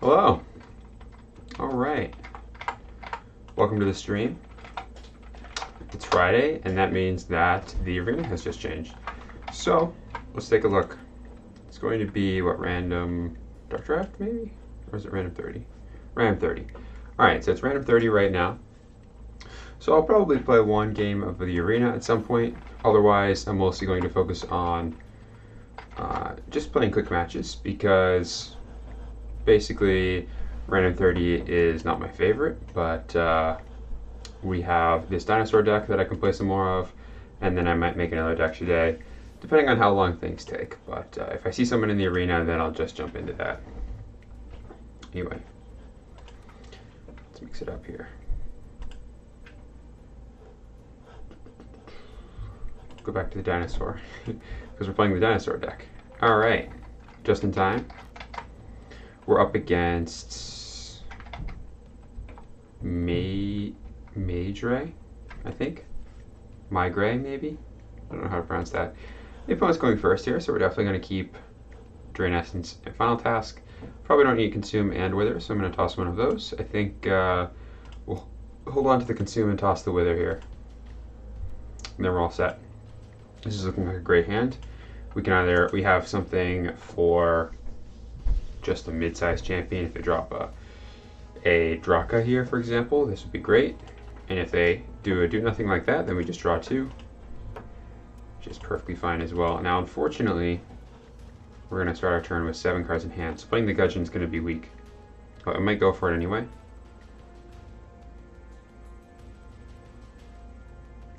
Hello. All right. Welcome to the stream. It's Friday, and that means that the arena has just changed. So let's take a look. It's going to be what, random dark draft maybe, or is it random 30? Random 30. All right, so it's random 30 right now. So I'll probably play one game of the arena at some point. Otherwise, I'm mostly going to focus on just playing quick matches because basically random 30 is not my favorite, but we have this dinosaur deck that I can play some more of, and then I might make another deck today, depending on how long things take. But if I see someone in the arena, then I'll just jump into that. Anyway, let's mix it up here. Go back to the dinosaur, because we're playing the dinosaur deck. All right, just in time. We're up against Maigre, I think. Maigre, maybe? I don't know how to pronounce that. The opponent's going first here, so we're definitely going to keep Drain Essence and Final Task. Probably don't need Consume and Wither, so I'm going to toss one of those. I think we'll hold on to the Consume and toss the Wither here. And then we're all set. This is looking like a great hand. We have something for just a mid-sized champion. If they drop a Draka here, for example, this would be great. And if they do a do nothing like that, then we just draw two, which is perfectly fine as well. Now, unfortunately, we're going to start our turn with 7 cards in hand. So playing the Gudgeon is going to be weak, but I might go for it anyway.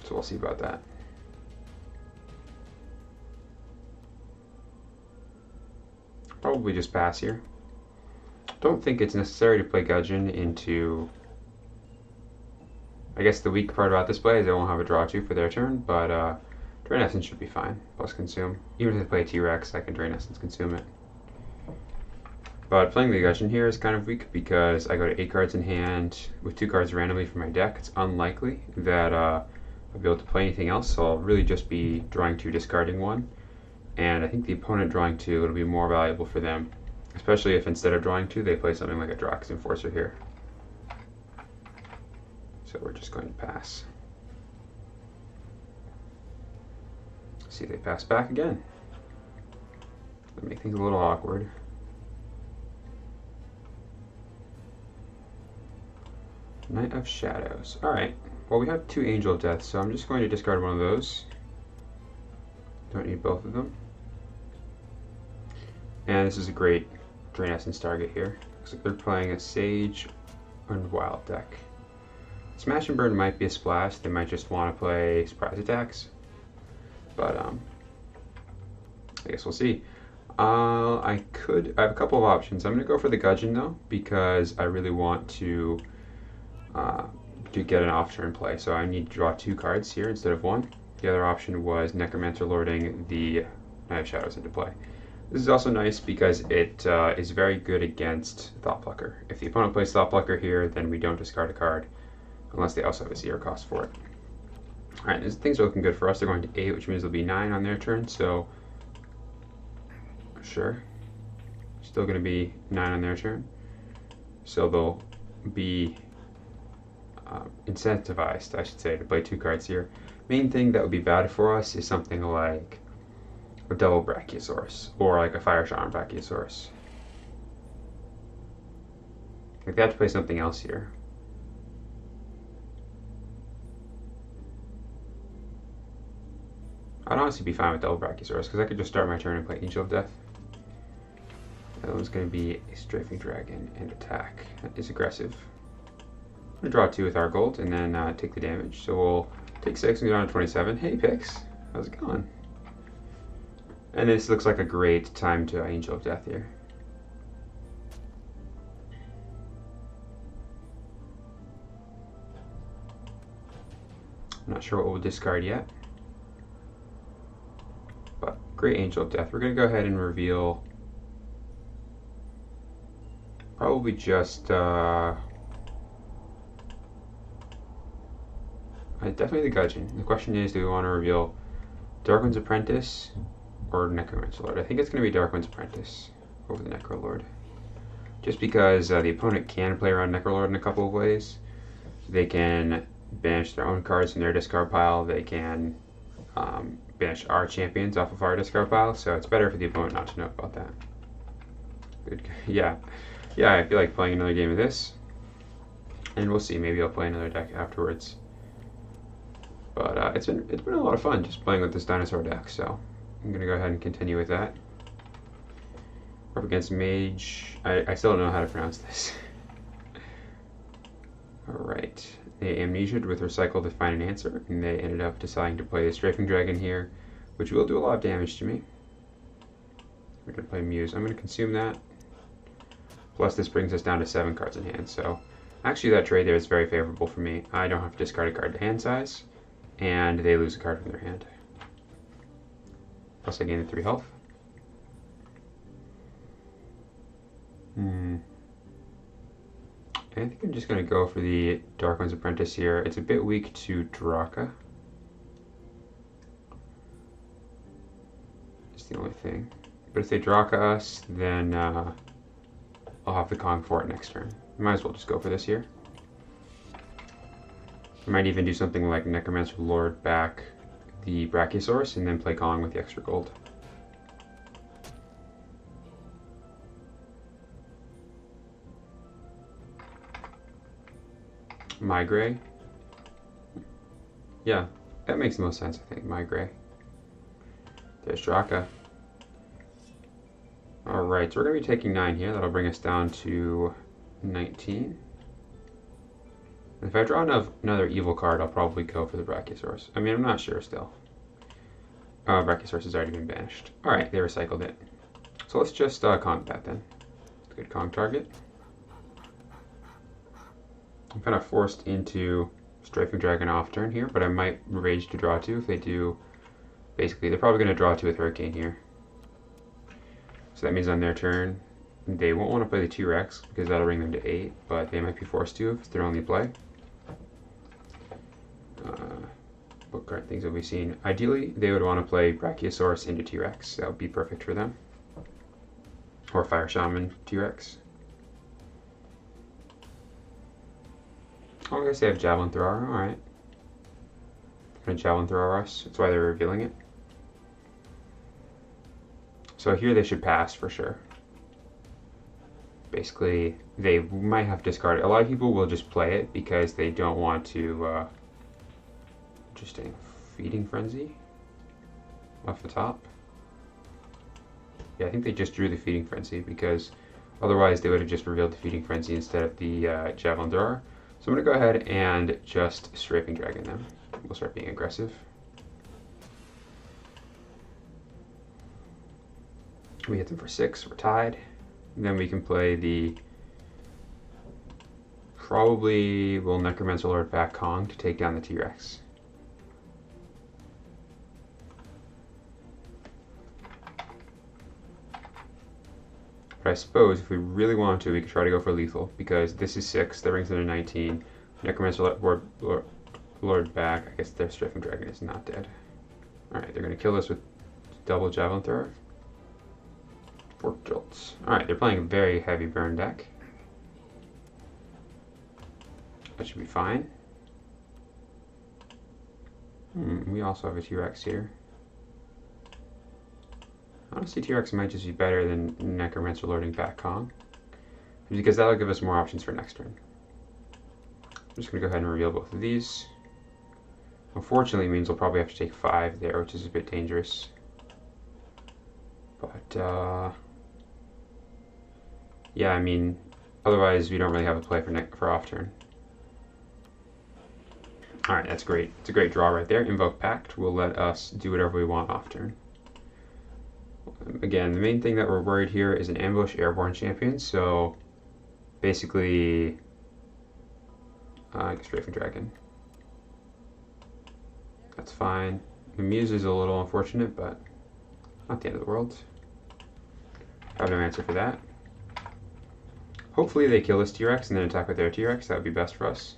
So we'll see about that. Probably just pass here. Don't think it's necessary to play Gudgeon into... I guess the weak part about this play is they won't have a draw 2 for their turn, but Drain Essence should be fine, plus Consume. Even if they play T-Rex, I can Drain Essence, Consume it. But playing the Gudgeon here is kind of weak because I go to 8 cards in hand with 2 cards randomly from my deck. It's unlikely that I'll be able to play anything else, so I'll really just be drawing 2, discarding 1. And I think the opponent drawing 2, it'll be more valuable for them, especially if instead of drawing 2, they play something like a Drax Enforcer here. So we're just going to pass. See, they pass back again. That make things a little awkward. Knight of Shadows. Alright, well we have 2 Angel of Death, so I'm just going to discard one of those. Don't need both of them. And this is a great Drain Essence target here. Looks like they're playing a Sage and Wild deck. Smash and Burn might be a splash. They might just want to play surprise attacks. But I guess we'll see. I have a couple of options. I'm going to go for the Gudgeon though, because I really want to get an off-turn play. So I need to draw 2 cards here instead of 1. The other option was Necromancer Lording the Knight of Shadows into play. This is also nice because it is very good against Thoughtplucker. If the opponent plays Thoughtplucker here, then we don't discard a card, unless they also have a 0 cost for it. Alright, things are looking good for us. They're going to 8, which means it'll be 9 on their turn, so sure. Still going to be 9 on their turn. So they'll be incentivized, I should say, to play 2 cards here. Main thing that would be bad for us is something like a double Brachiosaurus, or like a Fire Shaman Brachiosaurus. Like they have to play something else here. I'd honestly be fine with double Brachiosaurus because I could just start my turn and play Angel of Death. That one's going to be a Strafing Dragon and attack. That is aggressive. I'm going to draw 2 with our gold and then take the damage. So we'll take 6 and go down to 27. Hey Pix, how's it going? And this looks like a great time to Angel of Death here. I'm not sure what we'll discard yet. But great Angel of Death. We're going to go ahead and reveal probably just definitely the Gudgeon. The question is, do we want to reveal Darkwind's Apprentice or Necromancer Lord? I think it's going to be Darkwind's Apprentice over the Necro Lord. just because the opponent can play around Necrolord in a couple of ways. They can banish their own cards from their discard pile. They can banish our champions off of our discard pile, so it's better for the opponent not to know about that. Good. Yeah, I feel like playing another game of this, and we'll see. Maybe I'll play another deck afterwards. But it's been a lot of fun just playing with this dinosaur deck, so I'm gonna go ahead and continue with that. Up against Mage. I still don't know how to pronounce this. Alright. They amnesia'd with Recycle to find an answer, and they ended up deciding to play the Strafing Dragon here, which will do a lot of damage to me. We're going to play Muse. I'm going to consume that. Plus this brings us down to 7 cards in hand, so actually that trade there is very favorable for me. I don't have to discard a card to hand size, and they lose a card from their hand. Plus I gain 3 health. I think I'm just going to go for the Darkown's Apprentice here. It's a bit weak to Draka. That's the only thing. But if they Draka us, then I'll have the Kong for it next turn. Might as well just go for this here. I might even do something like Necromancer Lord back the Brachiosaurus and then play Kong with the extra gold. Migrate. Yeah, that makes the most sense, I think. Migrate. There's Draka. Alright, so we're going to be taking 9 here. That'll bring us down to 19. If I draw another evil card, I'll probably go for the Brachiosaurus. I mean, I'm not sure still. Brachiosaurus has already been banished. Alright, they recycled it. So let's just combat then. Good Kong target. I'm kind of forced into Strafing Dragon off turn here, but I might Rage to draw 2 if they do. Basically, they're probably going to draw 2 with Hurricane here. So that means on their turn, they won't want to play the T-Rex because that'll bring them to 8, but they might be forced to if it's their only play. What card things have we seen? Ideally, they would want to play Brachiosaurus into T-Rex. That would be perfect for them. Or Fire Shaman T-Rex. Oh, I guess they have Javelin Thrower. Alright. They're going to Javelin Thrower us. That's why they're revealing it. So here they should pass for sure. Basically, they might have discarded. A lot of people will just play it because they don't want to. Interesting. Feeding Frenzy off the top. Yeah, I think they just drew the Feeding Frenzy because otherwise they would have just revealed the Feeding Frenzy instead of the Javelin Thrower. So I'm going to go ahead and just Strafing Dragon them. We'll start being aggressive. We hit them for 6, we're tied. And then we can play the... Probably will Necromancer Lord back Kong to take down the T-Rex. But I suppose if we really want to, we could try to go for lethal, because this is 6, that brings them to 19. Necromancer Lord back, I guess their Strafing Dragon is not dead. Alright, they're going to kill us with double Javelin Thrower. 4 jolts. Alright, they're playing a very heavy burn deck. That should be fine. We also have a T-Rex here. Honestly, T-Rex might just be better than Necromancer Lording back Kong, because that'll give us more options for next turn. I'm just going to go ahead and reveal both of these. Unfortunately, it means we'll probably have to take 5 there, which is a bit dangerous. But, yeah, I mean, otherwise we don't really have a play for off turn. Alright, that's great. It's a great draw right there. Invoke Pact will let us do whatever we want off turn. Again, the main thing that we're worried here is an Ambush Airborne Champion, so basically, Strafing Dragon. That's fine. The Muse is a little unfortunate, but not the end of the world. I have no answer for that. Hopefully they kill this T-Rex and then attack with their T-Rex. That would be best for us.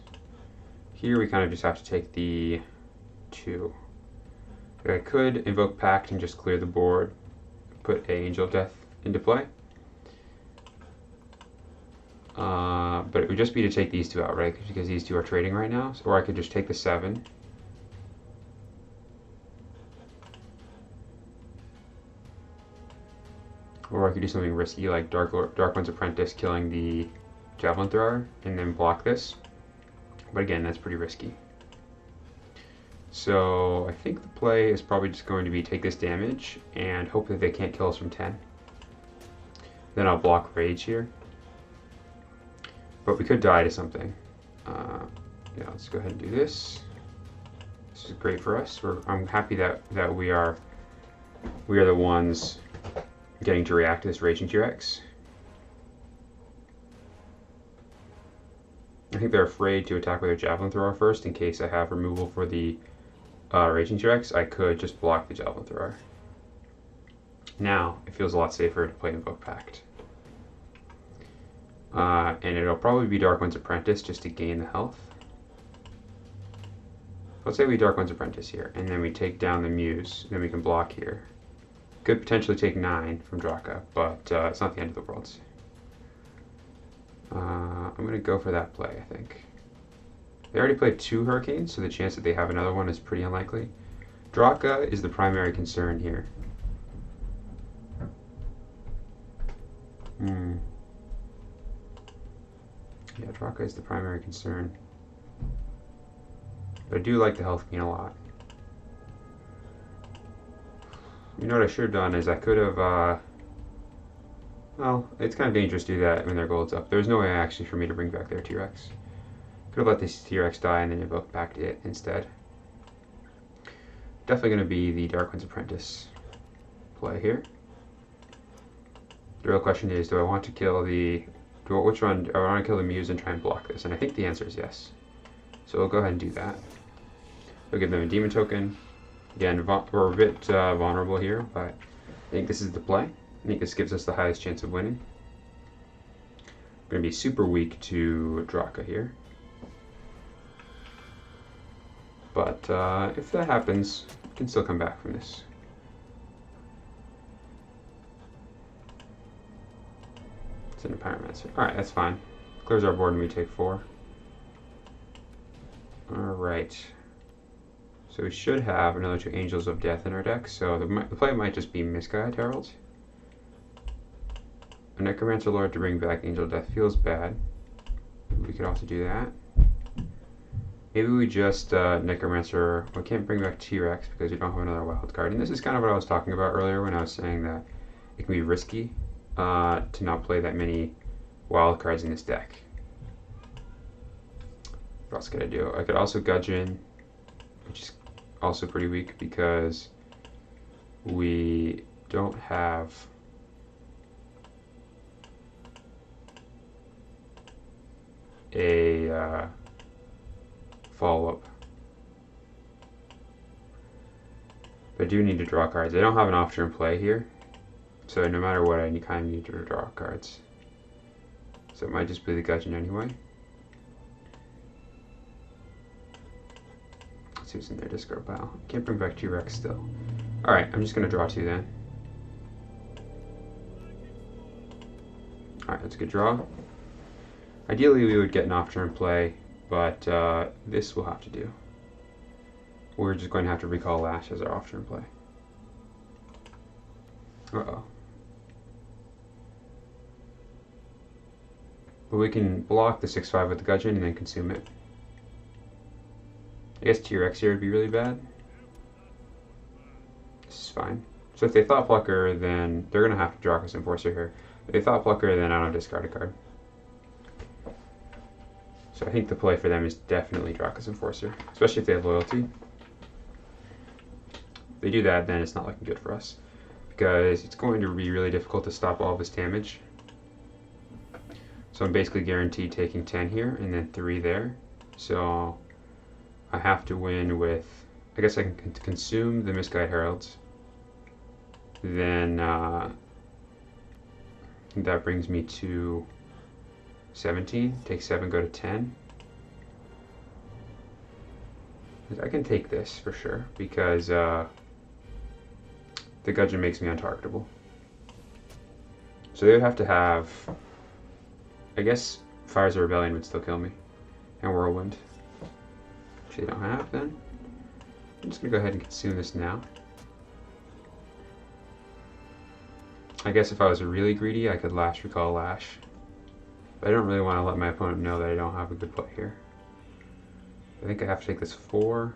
Here we kind of just have to take the 2. I could invoke Pact and just clear the board, put Angel of Death into play. But it would just be to take these two out, right? Because these two are trading right now. Or I could just take the 7. Or I could do something risky like Darkwood's Apprentice killing the Javelin Thrower and then block this. But again, that's pretty risky. So I think the play is probably just going to be take this damage and hope that they can't kill us from 10. Then I'll block Rage here. But we could die to something. Yeah, let's go ahead and do this. This is great for us. I'm happy that we are the ones getting to react to this Raging T-Rex. I think they're afraid to attack with their Javelin Thrower first in case I have removal for the Raging T-Rex. I could just block the Javelin Thrower. Now, it feels a lot safer to play Invoke Pact. And it'll probably be Darkwind's Apprentice just to gain the health. Let's say we Darkwind's Apprentice here, and then we take down the Muse, then we can block here. Could potentially take 9 from Draka, but it's not the end of the world. I'm going to go for that play, I think. They already played 2 Hurricanes, so the chance that they have another one is pretty unlikely. Draka is the primary concern here. Yeah, Draka is the primary concern. But I do like the health gain a lot. You know what I should have done is I could have, well, it's kind of dangerous to do that when their gold's up. There's no way actually for me to bring back their T-Rex. Could have let this T-Rex die and then Invoke back to it instead. Definitely going to be the Darkwind's Apprentice play here. The real question is, do I want to kill the, which one, do I want to kill the Muse and try and block this? And I think the answer is yes. So we'll go ahead and do that. We'll give them a Demon Token. Again, we're a bit vulnerable here, but I think this is the play. I think this gives us the highest chance of winning. We're going to be super weak to Draka here. But if that happens, we can still come back from this. It's an Pyromancer. Alright, that's fine. Clears our board and we take 4. Alright. So we should have another 2 Angels of Death in our deck, so the play might just be Misguided Herald. A Necromancer Lord to bring back Angel of Death feels bad. We could also do that. Maybe we just Necromancer, we can't bring back T-Rex because we don't have another wild card. And this is kind of what I was talking about earlier when I was saying that it can be risky to not play that many wild cards in this deck. What else could I do? I could also Gudgeon, which is also pretty weak because we don't have a follow-up. But I do need to draw cards. I don't have an off-turn play here, so no matter what, I kind of need to draw cards. So it might just be the Gudgeon anyway. Let's see what's in their discard pile. Can't bring back T-Rex still. Alright, I'm just going to draw 2 then. Alright, that's a good draw. Ideally, we would get an off-turn play, but this will have to do. We're just going to have to recall Lash as our off-turn play. Uh-oh. But we can block the 6/5 with the Gudgeon and then consume it. I guess T-Rex here would be really bad. This is fine. So if they Thought Plucker, then they're going to have to draw us Enforcer here. If they Thought Plucker, then I don't discard a card. So I think the play for them is definitely Draka's Enforcer, especially if they have loyalty. If they do that, then it's not looking good for us, because it's going to be really difficult to stop all of this damage. So I'm basically guaranteed taking 10 here and then 3 there. So I have to win with, I guess I can consume the Misguided Heralds. Then that brings me to 17. Take 7, go to 10. I can take this for sure because the Gudgeon makes me untargetable. So they would have to have, I guess Fires of Rebellion would still kill me. And Whirlwind. Which they don't have then. I'm just going to go ahead and consume this now. I guess if I was really greedy, I could Lash Recall Lash. But I don't really want to let my opponent know that I don't have a good play here. I think I have to take this 4.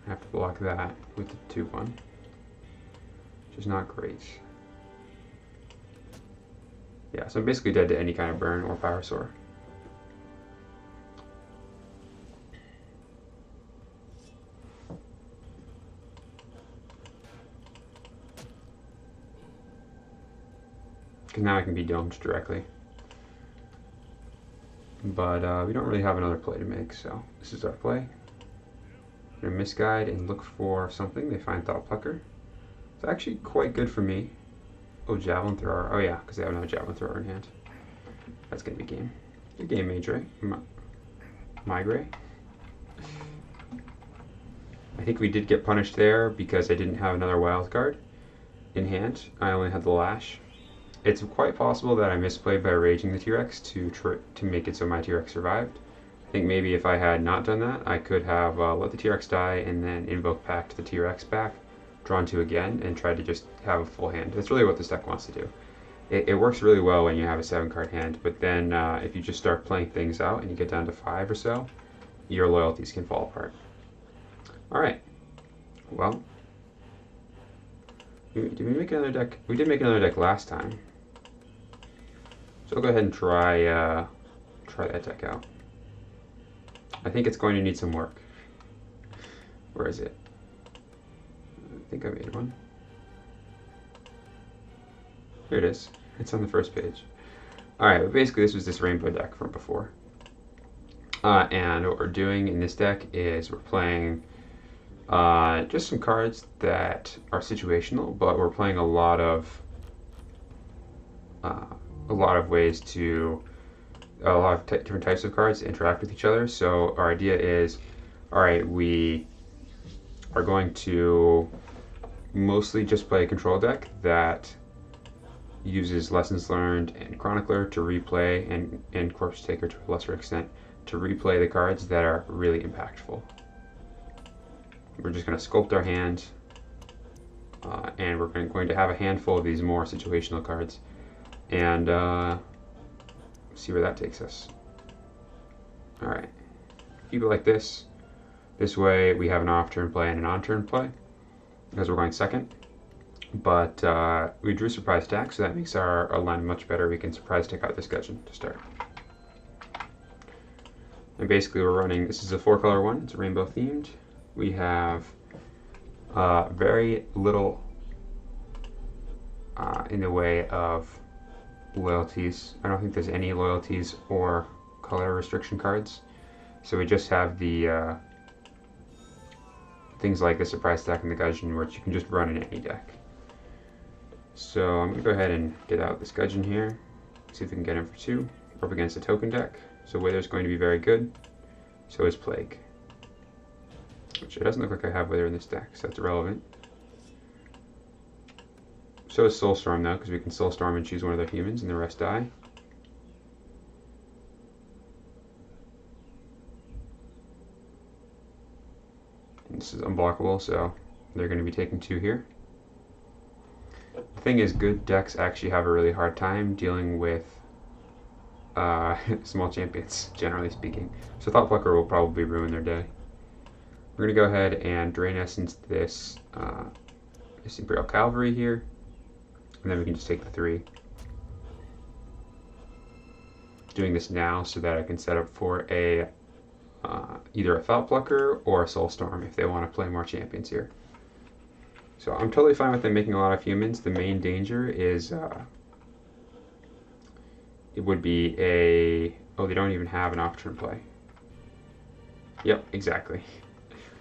I have to block that with the 2-1. Which is not great. Yeah, so I'm basically dead to any kind of burn or Power Soar. Because now I can be domed directly. But we don't really have another play to make, so this is our play. We're going to misguide and look for something. They find Thought Plucker. It's actually quite good for me. Oh, Javelin Thrower. Oh yeah, because they have no Javelin Thrower in hand. That's going to be game. Good game, Maigre. Maigre. I think we did get punished there because I didn't have another wild card in hand. I only had the Lash. It's quite possible that I misplayed by raging the T-Rex to make it so my T-Rex survived. I think maybe if I had not done that, I could have let the T-Rex die and then Invoke Pact the T-Rex back, drawn 2 again, and tried to just have a full hand. That's really what this deck wants to do. It works really well when you have a 7-card hand, but then if you just start playing things out and you get down to 5 or so, your loyalties can fall apart. Alright, well, did we make another deck? We did make another deck last time. So I'll go ahead and try that deck out. I think it's going to need some work. Where is it? I think I made one. Here it is. It's on the first page. Alright, but basically this was this rainbow deck from before. And what we're doing in this deck is we're playing just some cards that are situational, but we're playing a lot of ways to different types of cards to interact with each other. So our idea is, all right, we are going to mostly just play a control deck that uses Lessons Learned and Chronicler to replay, and Corpse Taker to a lesser extent, to replay the cards that are really impactful. We're just going to sculpt our hand, and we're going to have a handful of these more situational cards, and see where that takes us. Alright, keep it like this. This way we have an off-turn play and an on-turn play, because we're going second. But we drew Surprise Attack, so that makes our line much better. We can Surprise Attack out this Gudgeon to start. And basically we're running, this is a 4-color one, it's rainbow themed. We have very little in the way of loyalties. I don't think there's any loyalties or color restriction cards. So we just have the things like the Surprise Attack and the Gudgeon, which you can just run in any deck. So I'm going to go ahead and get out this Gudgeon here, see if we can get him for 2. We're up against a token deck, so Wither's going to be very good. So is Plague. Which it doesn't look like I have Wither in this deck, so that's irrelevant. So is Soulstorm though, because we can Soulstorm and choose one of their humans and the rest die. And this is unblockable, so they're going to be taking 2 here. The thing is, good decks actually have a really hard time dealing with small champions, generally speaking. So Thought Plucker will probably ruin their day. We're going to go ahead and Drain Essence this Imperial Cavalry here, and then we can just take the 3. Doing this now so that I can set up for a either a Thought Plucker or a Soulstorm if they want to play more champions here. So I'm totally fine with them making a lot of humans. The main danger is it would be a... Oh, they don't even have an off-turn play. Yep, exactly.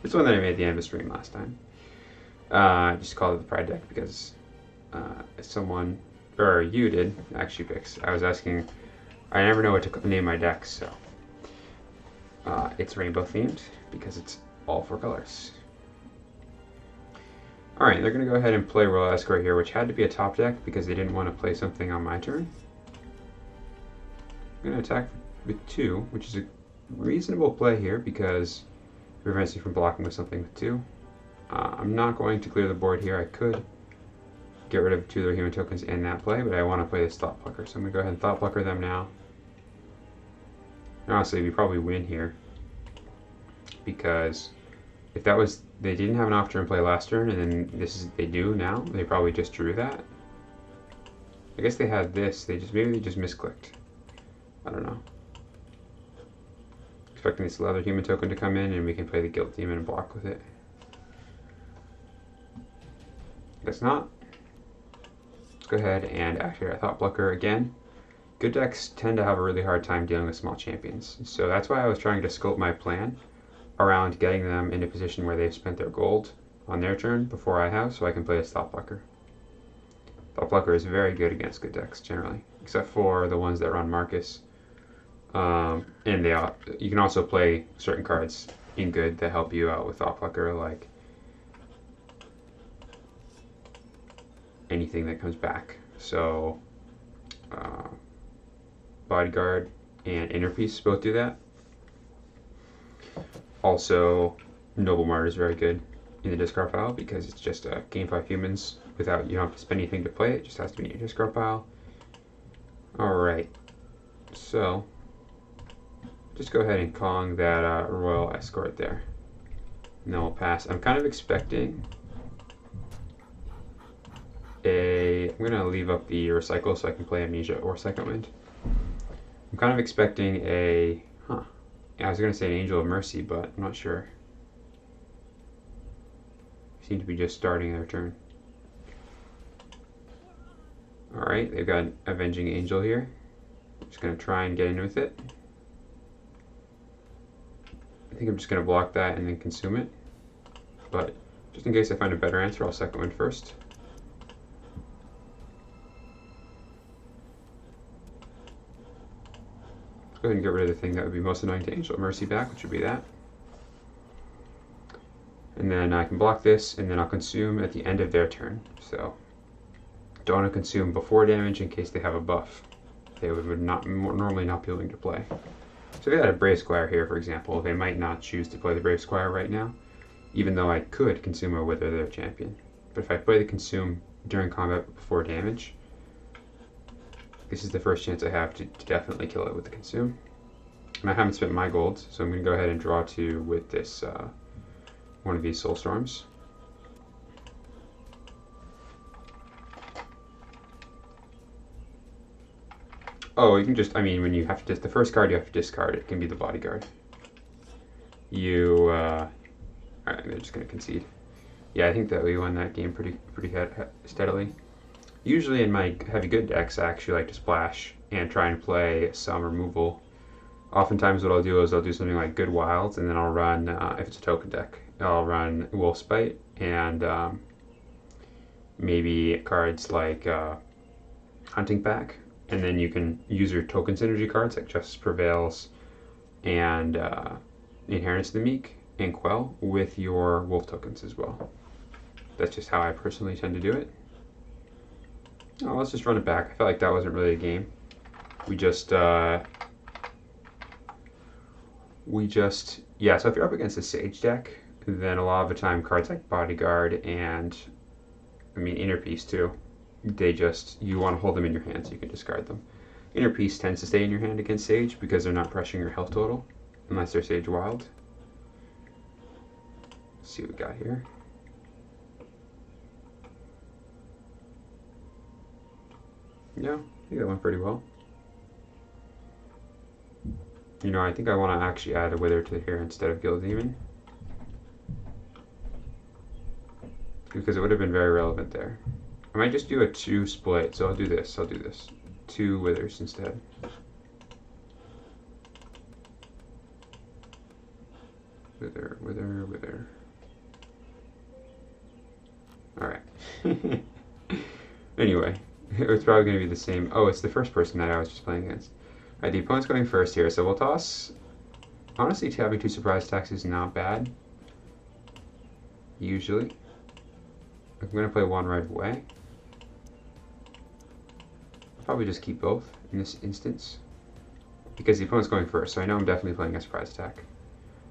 It's one that I made at the end of the stream last time. I just called it the Pride deck because someone, or you did, actually picks. I was asking, I never know what to name my deck, so it's rainbow themed because it's all 4 colors. Alright, they're going to go ahead and play Royal Escort here, which had to be a top deck because they didn't want to play something on my turn. I'm going to attack with 2, which is a reasonable play here because it prevents you from blocking with something with 2. I'm not going to clear the board here. I could get rid of 2 of their human tokens in that play, but I want to play this Thought Plucker. So I'm going to go ahead and Thought Plucker them now. And honestly, we probably win here because if that was, they didn't have an off-turn play last turn, and then this is, they do now, they probably just drew that. I guess they had this, maybe they just misclicked. I don't know. Expecting this leather human token to come in, and we can play the Guilt Demon and block with it. Guess not. Let's go ahead and activate our Thought Plucker again. Good decks tend to have a really hard time dealing with small champions, so that's why I was trying to scope my plan around getting them in a position where they've spent their gold on their turn before I have, so I can play a Thought Plucker. Thought Plucker is very good against good decks generally, except for the ones that run Marcus. And you can also play certain cards in good that help you out with Thought Plucker, like anything that comes back. So Bodyguard and Inner Peace both do that. Also, Noble Martyr is very good in the discard pile because it's just a game 5 humans without, you don't have to spend anything to play it, it just has to be in your discard pile. Alright, so just go ahead and Kong that Royal Escort there. And then we'll pass. I'm kind of expecting I'm going to leave up the Recycle so I can play Amnesia or Second Wind. I'm kind of expecting I was going to say an Angel of Mercy, but I'm not sure. They seem to be just starting their turn. Alright, they've got an Avenging Angel here. I'm just going to try and get in with it. I think I'm just going to block that and then consume it. But just in case I find a better answer, I'll Second Wind first. Go ahead and get rid of the thing that would be most annoying to Angel of Mercy back, which would be that. And then I can block this, and then I'll consume at the end of their turn. So don't want to consume before damage in case they have a buff. They would normally not be willing to play. So if they had a Brave Squire here, for example, they might not choose to play the Brave Squire right now, even though I could consume or wither their champion. But if I play the consume during combat before damage, this is the first chance I have to definitely kill it with the consume. And I haven't spent my gold, so I'm going to go ahead and draw 2 with this one of these Soul Storms. Oh, you can just, I mean, when you have to, the first card you have to discard, it can be the Bodyguard. Alright, they're just going to concede. Yeah, I think that we won that game pretty steadily. Usually in my heavy good decks, I actually like to splash and try and play some removal. Oftentimes what I'll do is I'll do something like Good Wilds, and then I'll run, if it's a token deck, I'll run Wolfspite and maybe cards like Hunting Pack, and then you can use your token synergy cards like Justice Prevails and Inheritance of the Meek and Quell with your Wolf tokens as well. That's just how I personally tend to do it. Oh, let's just run it back. I felt like that wasn't really a game. Yeah, so if you're up against a Sage deck, then a lot of the time cards like Bodyguard and, Inner Peace too, you want to hold them in your hand so you can discard them. Inner Peace tends to stay in your hand against Sage because they're not pressuring your health total, unless they're Sage Wild. Let's see what we got here. Yeah, I think that went pretty well. I think I want to actually add a Wither to here instead of Guild Demon, because it would have been very relevant there. I might just do a 2 split, so I'll do this. 2 Withers instead. Wither. Alright. Anyway. It's probably going to be the same. Oh, it's the first person that I was just playing against. Alright, the opponent's going first here, so we'll toss. Honestly, having 2 surprise attacks is not bad. Usually. I'm going to play one right away. I'll probably just keep both in this instance, because the opponent's going first, so I know I'm definitely playing a surprise attack.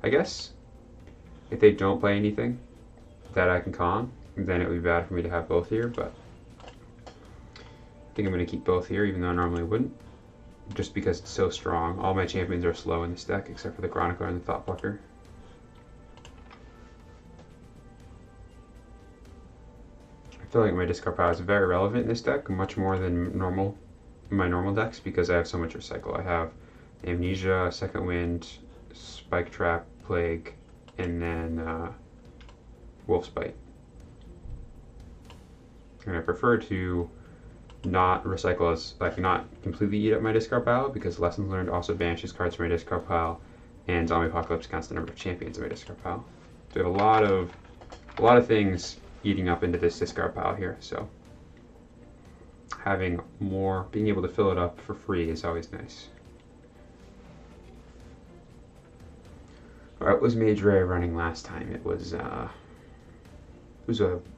I guess if they don't play anything that I can con, then it would be bad for me to have both here, but I think I'm going to keep both here, even though I normally wouldn't, just because it's so strong. All my champions are slow in this deck, except for the Chronicler and the Thoughtplucker. I feel like my discard pile is very relevant in this deck, much more than normal in my normal decks, because I have so much recycle. I have Amnesia, Second Wind, Spike Trap, Plague, and then Wolf's Bite. And I prefer to not recycle as, like, not completely eat up my discard pile, because Lessons Learned also banishes cards from my discard pile, and Zombie Apocalypse counts the number of champions in my discard pile. So we have a lot of things eating up into this discard pile here, so having more, being able to fill it up for free is always nice. What was Mage Ray running last time? It was a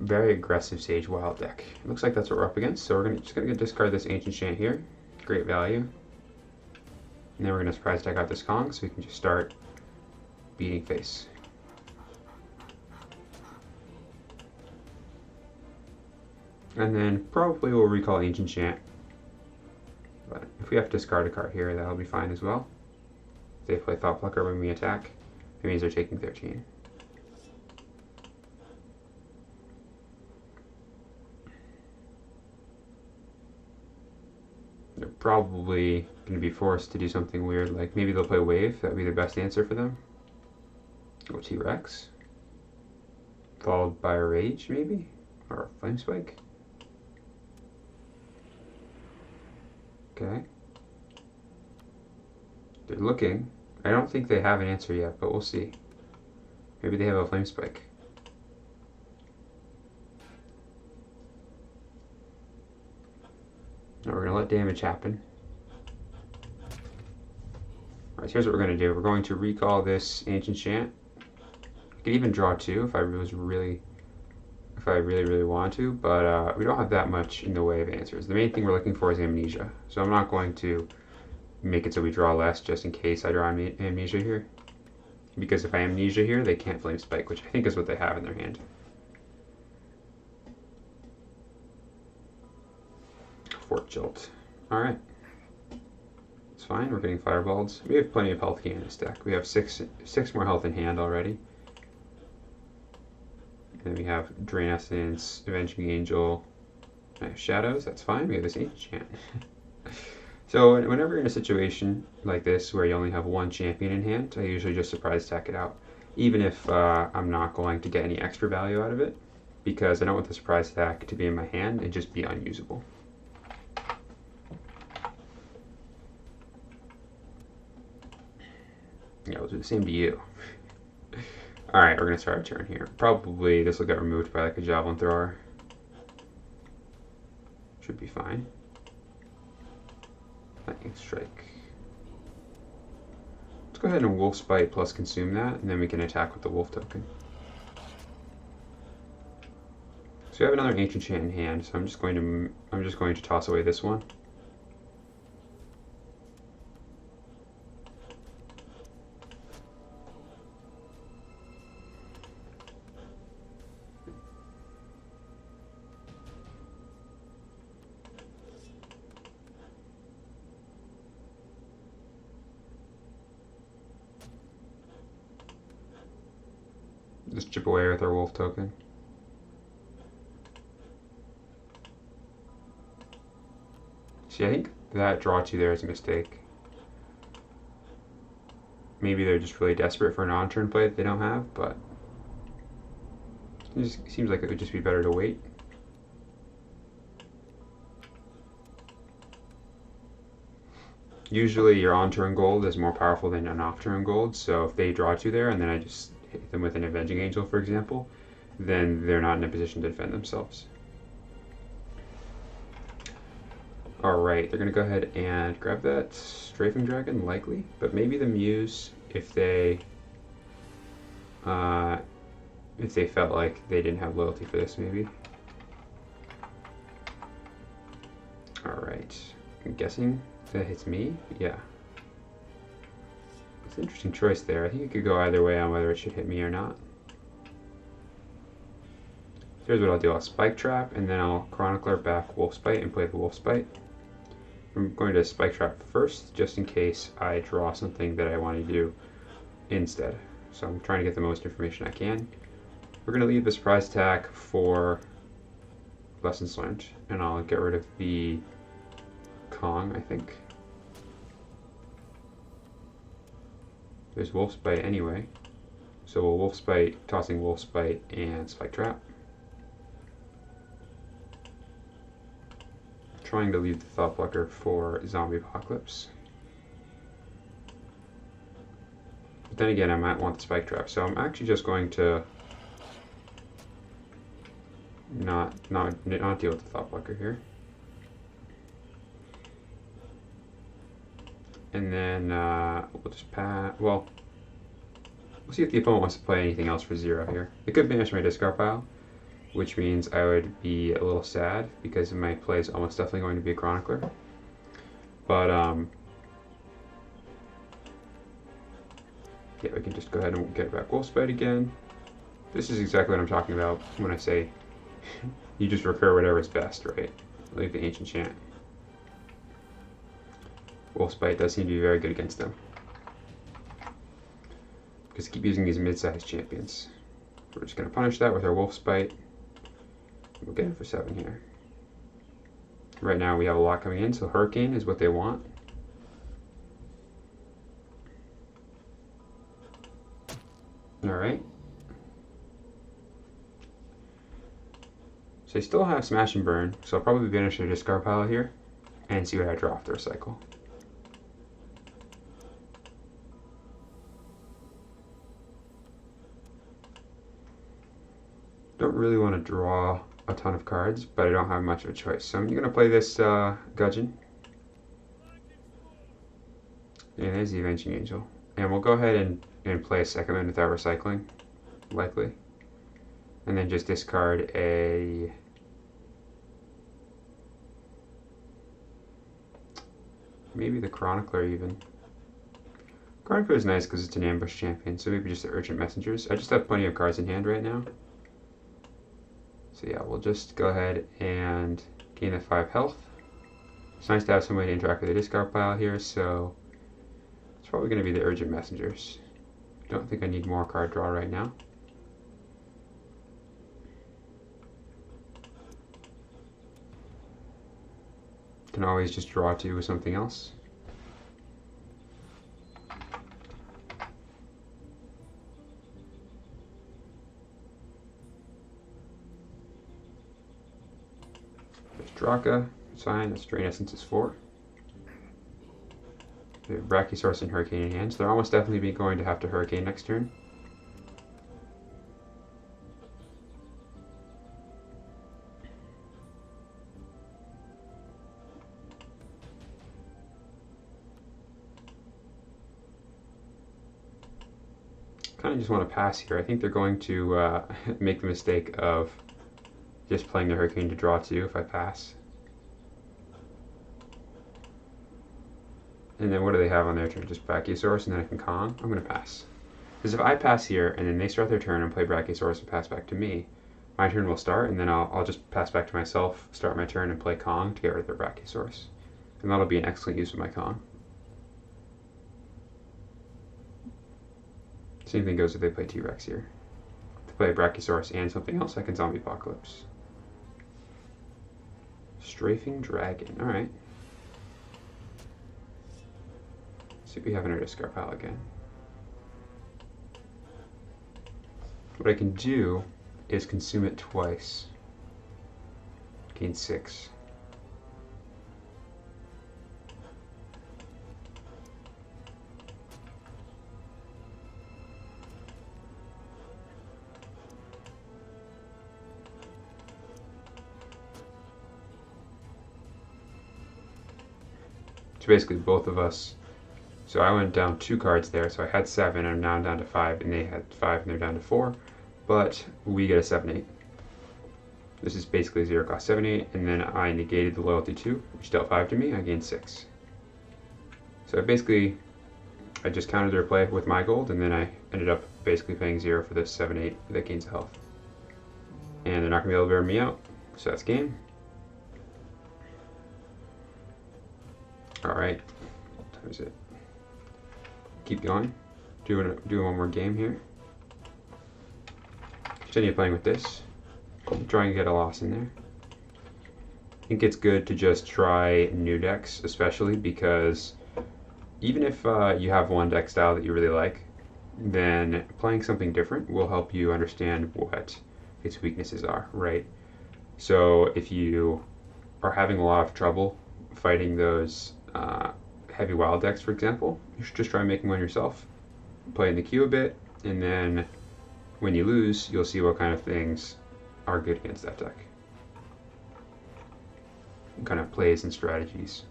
very aggressive Sage Wild deck. It looks like that's what we're up against, so we're just gonna discard this Ancient Chant here. Great value. And then we're gonna surprise deck out this Kong, so we can just start beating face. And then probably we'll recall Ancient Chant. But if we have to discard a card here, that'll be fine as well. If they play Thoughtplucker when we attack, it means they're taking 13. They're probably going to be forced to do something weird, like maybe they'll play Wave. That would be the best answer for them. Go T-Rex. Followed by a Rage, maybe? Or a Flame Spike. Okay. They're looking. I don't think they have an answer yet, but we'll see. Maybe they have a Flame Spike. Now we're going to let damage happen. Alright, so here's what we're going to do. We're going to recall this Ancient Chant. I could even draw two if I really want to, but we don't have that much in the way of answers. The main thing we're looking for is Amnesia, so I'm not going to make it so we draw less just in case I draw Amnesia here, because if I Amnesia here, they can't Flame Spike, which I think is what they have in their hand. Fort Jolt. Alright. It's fine, we're getting Fireballs. We have plenty of health gain in this deck. We have six more health in hand already. And then we have Drain Essence, Avenging Angel, Shadows, that's fine. We have this Ancient Chant. So whenever you're in a situation like this where you only have one champion in hand, I usually just surprise attack it out, even if I'm not going to get any extra value out of it, because I don't want the surprise attack to be in my hand and just be unusable. Yeah, we'll do the same to you. Alright, we're going to start our turn here. Probably this will get removed by like a Javelin Thrower. Should be fine. Lightning Strike. Let's go ahead and Wolf's Bite plus consume that, and then we can attack with the Wolf token. So we have another Ancient Chant in hand, so I'm just going to toss away this one. Just chip away with our Wolf token. See, I think that draw 2 there is a mistake. Maybe they're just really desperate for an on-turn play that they don't have, but it just seems like it would just be better to wait. Usually your on-turn gold is more powerful than an off-turn gold, so if they draw 2 there and then I just hit them with an Avenging Angel, for example, then they're not in a position to defend themselves. Alright, they're going to go ahead and grab that Strafing Dragon, likely, but maybe the Muse if they felt like they didn't have loyalty for this, maybe. Alright. I'm guessing that hits me? Yeah. It's an interesting choice there. I think it could go either way on whether it should hit me or not. Here's what I'll do. I'll Spike Trap, and then I'll Chronicler back Wolfspite and play the Wolfspite. I'm going to Spike Trap first, just in case I draw something that I want to do instead. So I'm trying to get the most information I can. We're going to leave the surprise attack for Lessons Learned, and I'll get rid of the Kong, I think. There's Wolfspite anyway, so we'll Wolfspite, tossing Wolfspite and Spike Trap. Trying to leave the Thought Plucker for Zombie Apocalypse. But then again, I might want the Spike Trap, so I'm actually just going to not deal with the Thought Plucker here. And then we'll just pass. Well, we'll see if the opponent wants to play anything else for 0 here. They could banish my discard pile, which means I would be a little sad because my play is almost definitely going to be a Chronicler. But yeah, we can just go ahead and get back Wolfspite again. This is exactly what I'm talking about when I say you just recur whatever is best, right? Leave the Ancient Chant. Wolfspite does seem to be very good against them, because keep using these mid-sized champions. We're just going to punish that with our Wolfspite. We'll get it for 7 here. Right now we have a lot coming in, so Hurricane is what they want. Alright. So they still have Smash and Burn, so I'll probably banish their discard pile here and see what I draw after a cycle. Don't really want to draw a ton of cards, but I don't have much of a choice. So I'm going to play this Gudgeon. And there's the Avenging Angel. And we'll go ahead and play a second one without recycling, likely. And then just discard a... maybe the Chronicler even. Chronicler is nice because it's an ambush champion, so maybe just the Urgent Messengers. I just have plenty of cards in hand right now. So yeah, we'll just go ahead and gain the 5 health. It's nice to have somebody to interact with the discard pile here, so it's probably going to be the Urgent Messengers. Don't think I need more card draw right now. Can always just draw 2 with something else. Draka, it's fine, that's Drain Essence is 4. They have Brachiosaurus and Hurricane in hand, so they're almost definitely going to have to Hurricane next turn. Kind of just want to pass here. I think they're going to make the mistake of just playing the Hurricane to draw 2 if I pass. And then what do they have on their turn? Just Brachiosaurus and then I can Kong? I'm going to pass. Because if I pass here and then they start their turn and play Brachiosaurus and pass back to me, my turn will start and then I'll just pass back to myself, start my turn and play Kong to get rid of their Brachiosaurus. And that'll be an excellent use of my Kong. Same thing goes if they play T-Rex here. If they play Brachiosaurus and something else, I can Zombie Apocalypse. Strafing Dragon, alright. See if we have in our discard pile again. What I can do is consume it twice. Gain 6. So basically both of us. So I went down 2 cards there, so I had 7, I'm now down to 5, and they had 5 and they're down to 4. But we get a 7-8. This is basically 0 cost 7/8, and then I negated the loyalty 2, which dealt 5 to me. I gained 6. So basically, I just countered their play with my gold, and then I ended up basically paying 0 for this 7/8 that gains health. And they're not going to be able to bear me out, so that's game. Alright, what time is it? Keep going. Do one more game here. Continue playing with this. Try and get a loss in there. I think it's good to just try new decks, especially because even if you have one deck style that you really like, then playing something different will help you understand what its weaknesses are, right? So if you are having a lot of trouble fighting those heavy wild decks, for example, you should just try making one yourself. Play in the queue a bit, and then when you lose, you'll see what kind of things are good against that deck. Kind of plays and strategies.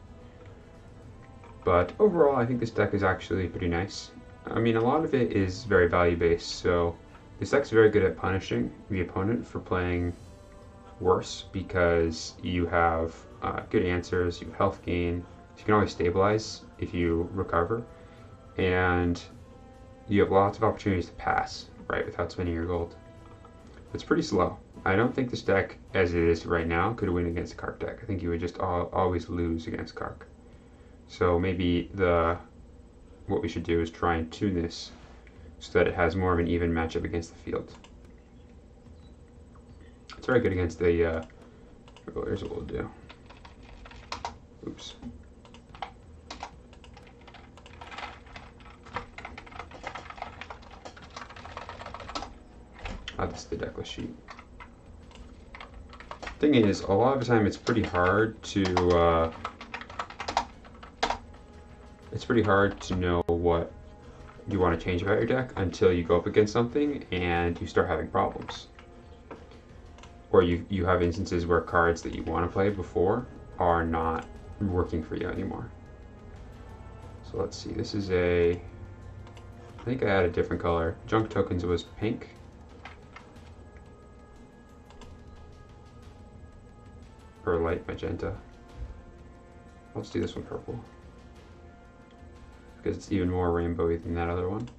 But overall, I think this deck is actually pretty nice. I mean, a lot of it is very value-based, so this deck's very good at punishing the opponent for playing worse because you have good answers, you have health gain, so you can always stabilize if you recover, and you have lots of opportunities to pass, right, without spending your gold. It's pretty slow. I don't think this deck, as it is right now, could win against a Kark deck. I think you would just always lose against Kark. So maybe what we should do is try and tune this so that it has more of an even matchup against the field. It's very good against the, oh, here's what we'll do. Oops. This is the deck list sheet. Thing is, a lot of the time it's pretty hard to know what you want to change about your deck until you go up against something and you start having problems. Or you have instances where cards that you want to play before are not working for you anymore. So let's see, this is I think I had a different color. Junk Tokens was pink. Or light magenta. Let's do this one purple, because it's even more rainbowy than that other one.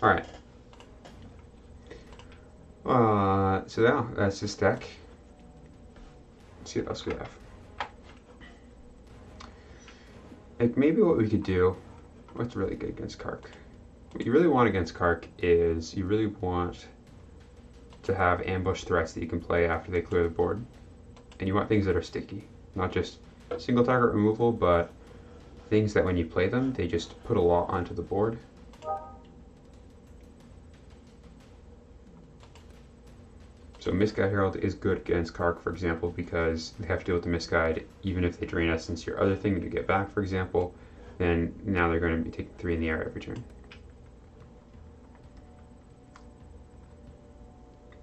Alright. So now, that's this deck. Let's see what else we have. Like maybe what we could do, what's really good against Kark? What you really want against Kark is you really want to have ambush threats that you can play after they clear the board. And you want things that are sticky. Not just single target removal, but things that when you play them, they just put a lot onto the board. So Misguide Herald is good against Kark, for example, because they have to deal with the Misguide even if they drain Essence your other thing that you get back, for example. Then now they're going to be taking 3 in the air every turn.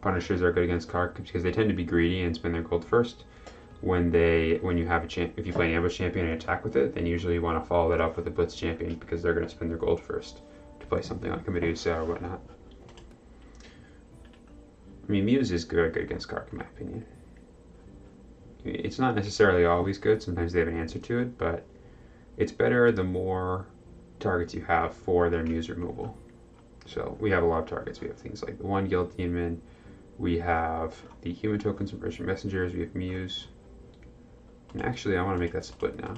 Punishers are good against Kark because they tend to be greedy and spend their gold first. When you have if you play an ambush champion and attack with it, then usually you want to follow that up with a blitz champion because they're going to spend their gold first to play something like a Medusa or whatnot. I mean, Muse is very good against Kark in my opinion. It's not necessarily always good. Sometimes they have an answer to it, but it's better the more targets you have for their Muse removal. So we have a lot of targets. We have things like the One Guild Demon. We have the Human Tokens and Merchant Messengers. We have Muse. And actually, I want to make that split now.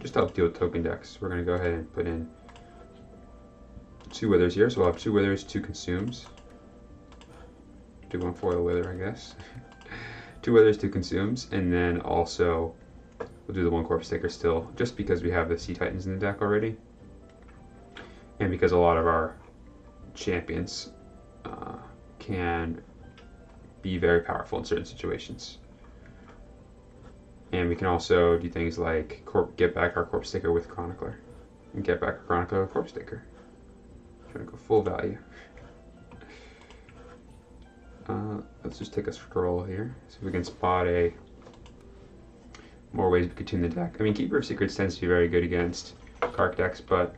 Just to help deal with token decks, we're going to go ahead and put in 2 Withers here. So we'll have 2 Withers, 2 Consumes. Do one foil Wither, I guess. 2 Withers, 2 Consumes. And then also, we'll do the 1 Corpse Sticker still, just because we have the Sea Titans in the deck already. And because a lot of our champions can be very powerful in certain situations. And we can also do things like get back our Corpse Sticker with Chronicler, and get back our Chronicler with Corpse Sticker. Trying to go full value. Let's just take a scroll here, see if we can spot more ways we could tune the deck. I mean, Keeper of Secrets tends to be very good against Kark decks, but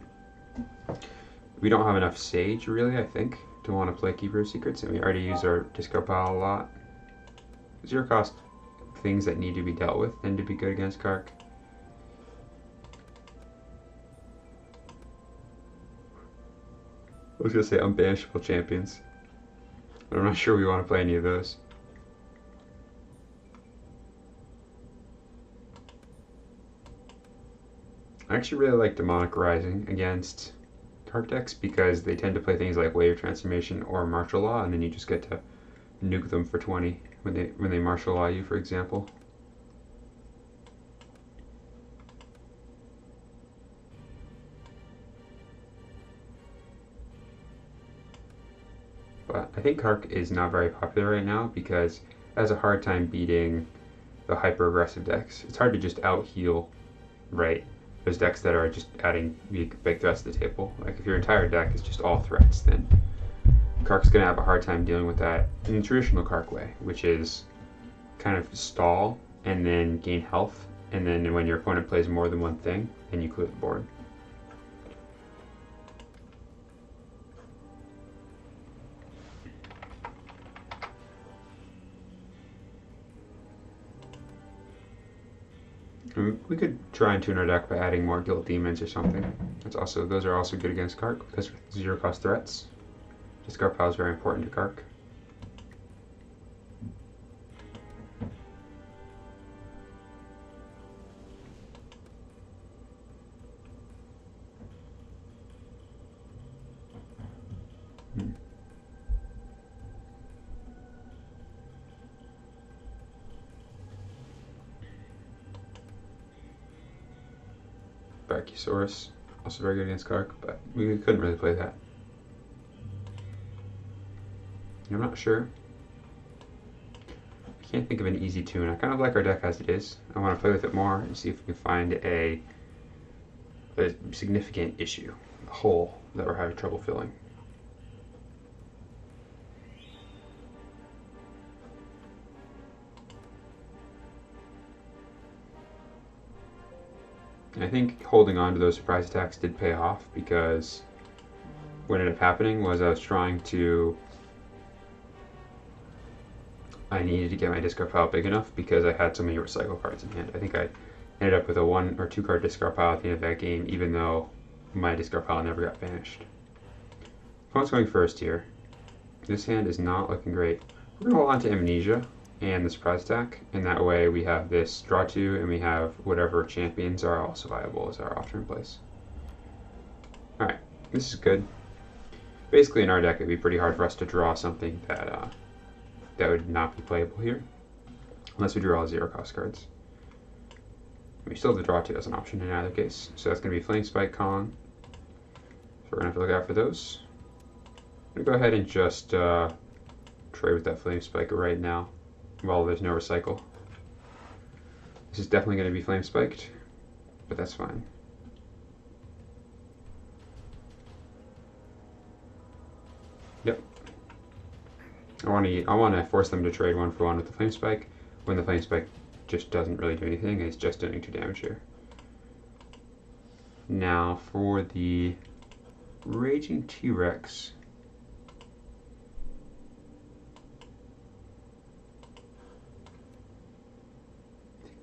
we don't have enough Sage, really, I think, Don't want to play Keeper of Secrets, and we already use our discard pile a lot. Zero cost things that need to be dealt with tend to be good against Kark. I was gonna say unbanishable champions, but I'm not sure we want to play any of those. I actually really like Demonic Rising against Kark decks because they tend to play things like Wave Transformation or Martial Law, and then you just get to nuke them for 20 when they Martial Law you, for example. But I think Kark is not very popular right now because it has a hard time beating the hyper aggressive decks. It's hard to just out heal, right? Those decks that are just adding big threats to the table. Like if your entire deck is just all threats, then Kark's gonna have a hard time dealing with that in the traditional Kark way, which is kind of stall and then gain health, and then when your opponent plays more than one thing, then you clear the board. We could try and tune our deck by adding more Guild Demons or something. Those are also good against Kark because with zero cost threats. Discard pile is very important to Kark. Brachiosaurus, also very good against Kark, but we couldn't really play that. I'm not sure. I can't think of an easy tune. I kind of like our deck as it is. I want to play with it more and see if we can find a significant issue, a hole that we're having trouble filling. And I think holding on to those surprise attacks did pay off because what ended up happening was I needed to get my discard pile big enough because I had so many recycle cards in hand. I think I ended up with a 1 or 2 card discard pile at the end of that game, even though my discard pile never got banished. Opponent's going first here. This hand is not looking great. We're going to hold on to Amnesia and the surprise attack, and that way we have this draw 2 and we have whatever champions are also viable as our off-turn plays. Alright, this is good. Basically in our deck it'd be pretty hard for us to draw something that would not be playable here, unless we drew all zero cost cards. We still have the draw 2 as an option in either case, so that's going to be Flame Spike, Kong. So we're going to have to look out for those. I'm going to go ahead and just trade with that Flame Spike right now while there's no recycle. This is definitely going to be Flame Spiked, but that's fine. Yep. I want to force them to trade 1-for-1 with the Flame Spike when the Flame Spike just doesn't really do anything. It's just doing 2 damage here. Now for the Raging T-Rex.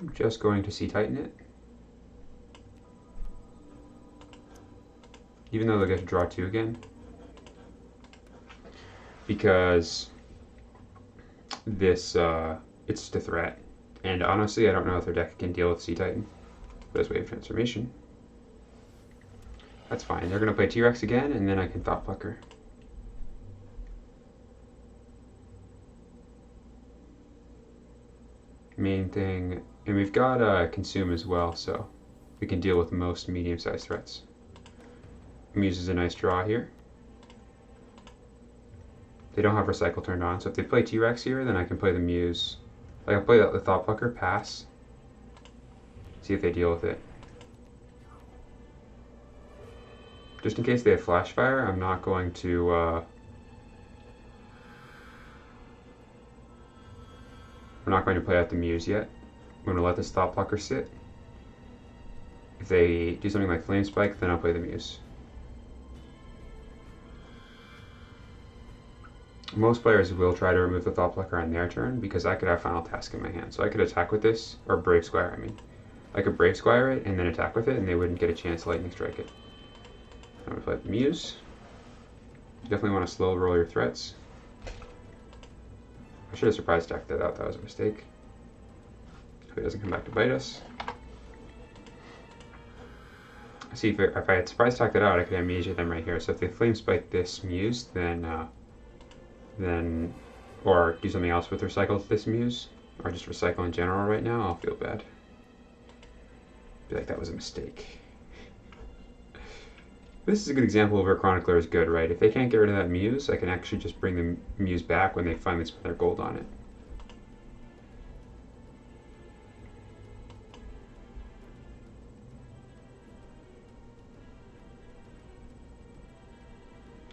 I'm just going to Sea Titan it. Even though they'll get to draw 2 again. Because this, it's just a threat. And honestly, I don't know if their deck can deal with Sea Titan. But Wave Transformation. That's fine. They're going to play T-Rex again, and then I can Thought Plucker. Main thing, and we've got Consume as well, so we can deal with most medium-sized threats. Muse is a nice draw here. They don't have Recycle turned on, so if they play T-Rex here, then I can play the Muse. Like, I'll play the Thought Plucker, pass. See if they deal with it. Just in case they have Flash Fire, I'm not going to... I'm not going to play out the Muse yet. I'm going to let this Thought Plucker sit. If they do something like Flame Spike, then I'll play the Muse. Most players will try to remove the Thought Plucker on their turn because I could have Final Task in my hand. So I could attack with this, or Brave Squire, I mean. I could Brave Squire it and then attack with it, and they wouldn't get a chance to Lightning Strike it. I'm going to play the Muse. Definitely want to slow roll your threats. I should have surprise attacked that out. That was a mistake. So it doesn't come back to bite us. See, if I had surprise attacked that out, I could amnesia them right here. So if they flame spike this Muse, then or do something else with recycle this Muse, or just recycle in general right now, I'll feel bad. Be like, that was a mistake. This is a good example of where Chronicler is good, right? If they can't get rid of that Muse, I can actually just bring the Muse back when they finally spend their gold on it.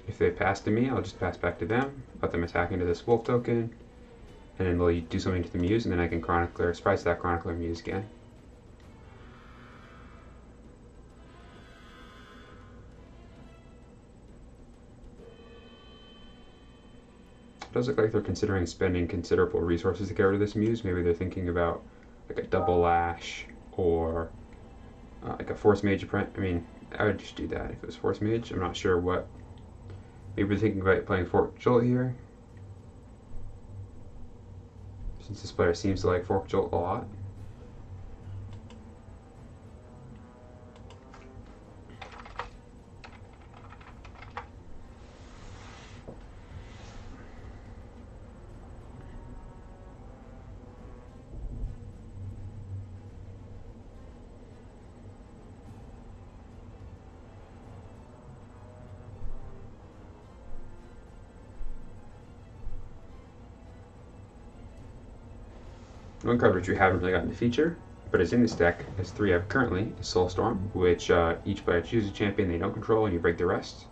If they pass to me, I'll just pass back to them, let them attack into this Wolf token, and then they'll do something to the Muse, and then I can Chronicler, surprise that Chronicler Muse again. It does look like they're considering spending considerable resources to get rid of this Muse. Maybe they're thinking about like a double lash or like a Force Mage Apprentice. I mean, I would just do that if it was Force Mage. I'm not sure what. Maybe they're thinking about playing Fork Jolt here, since this player seems to like Fork Jolt a lot. One card which we haven't really gotten to feature, but is in this deck, as 3 I have currently, is Soulstorm, which each player chooses a champion they don't control and you break the rest.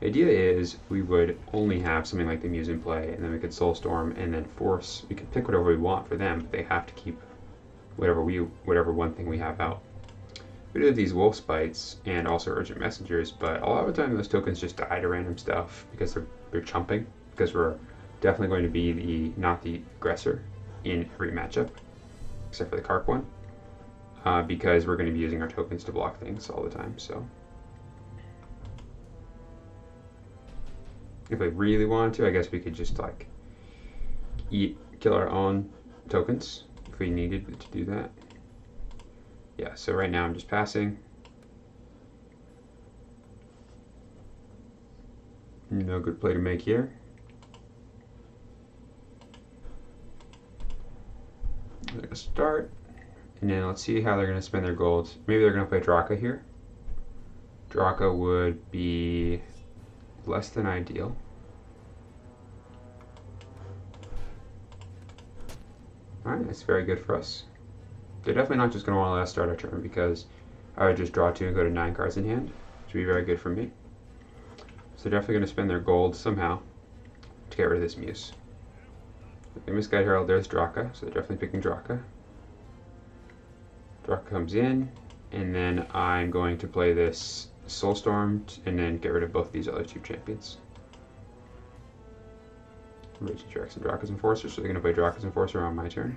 The idea is we would only have something like the Muse in play, and then we could Soulstorm and then force, we could pick whatever we want for them, but they have to keep whatever one thing we have out. We did these Wolf Spites and also Urgent Messengers, but a lot of the time those tokens just die to random stuff because they're chumping, because we're definitely going to be not the aggressor in every matchup, except for the Kark one, because we're going to be using our tokens to block things all the time. So if we really wanted to, I guess we could just like kill our own tokens if we needed to do that. Yeah, so right now I'm just passing. No good play to make here. They're going to start, and then let's see how they're going to spend their gold. Maybe they're going to play Draka here. Draka would be less than ideal. Alright, that's very good for us. They're definitely not just going to want to let us start our turn, because I would just draw 2 and go to 9 cards in hand, which would be very good for me. So they're definitely going to spend their gold somehow to get rid of this Muse. The Misguided Herald, there's Draka, so they're definitely picking Draka. Draka comes in, and then I'm going to play this Soulstorm and then get rid of both of these other 2 champions. Raging T-Rex and Draka's Enforcer, so they're going to play Draka's Enforcer on my turn.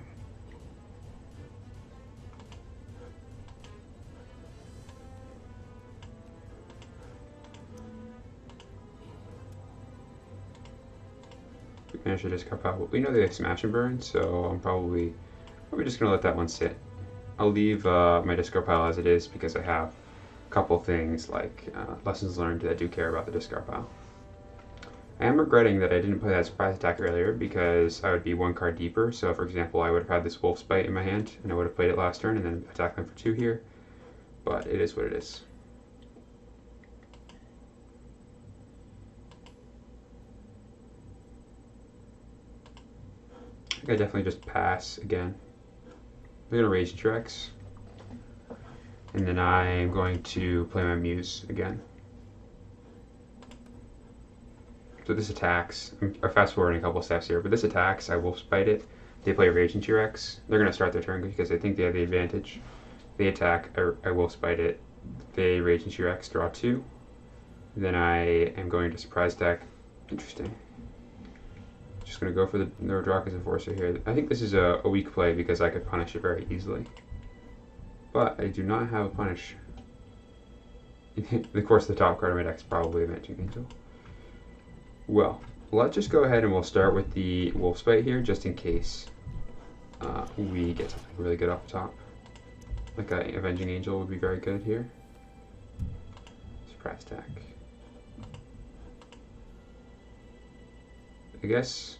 I should just cup out. We know they have Smash and Burn, so I'm probably just going to let that one sit. I'll leave my discard pile as it is because I have a couple things like lessons learned that do care about the discard pile. I am regretting that I didn't play that surprise attack earlier because I would be 1 card deeper. So for example, I would have had this Wolf Spite in my hand and I would have played it last turn and then attacked them for 2 here. But it is what it is. I think I definitely just pass again. I'm going to Rage T-Rex. And then I'm going to play my Muse again. So this attacks, I'm fast forwarding a couple steps here, but this attacks, I Wolf Spite it. They play Raging T-Rex. They're going to start their turn because they think they have the advantage. They attack, I Wolf Spite it. They Raging T-Rex, draw 2. Then I am going to surprise attack. Interesting. Just going to go for the Rodraka's Enforcer here. I think this is a weak play because I could punish it very easily. But I do not have a punish. Of course, the top card of my deck is probably Avenging Angel. Well, let's just go ahead and we'll start with the Wolfspite here, just in case we get something really good off the top. Like an Avenging Angel would be very good here. Surprise attack. I guess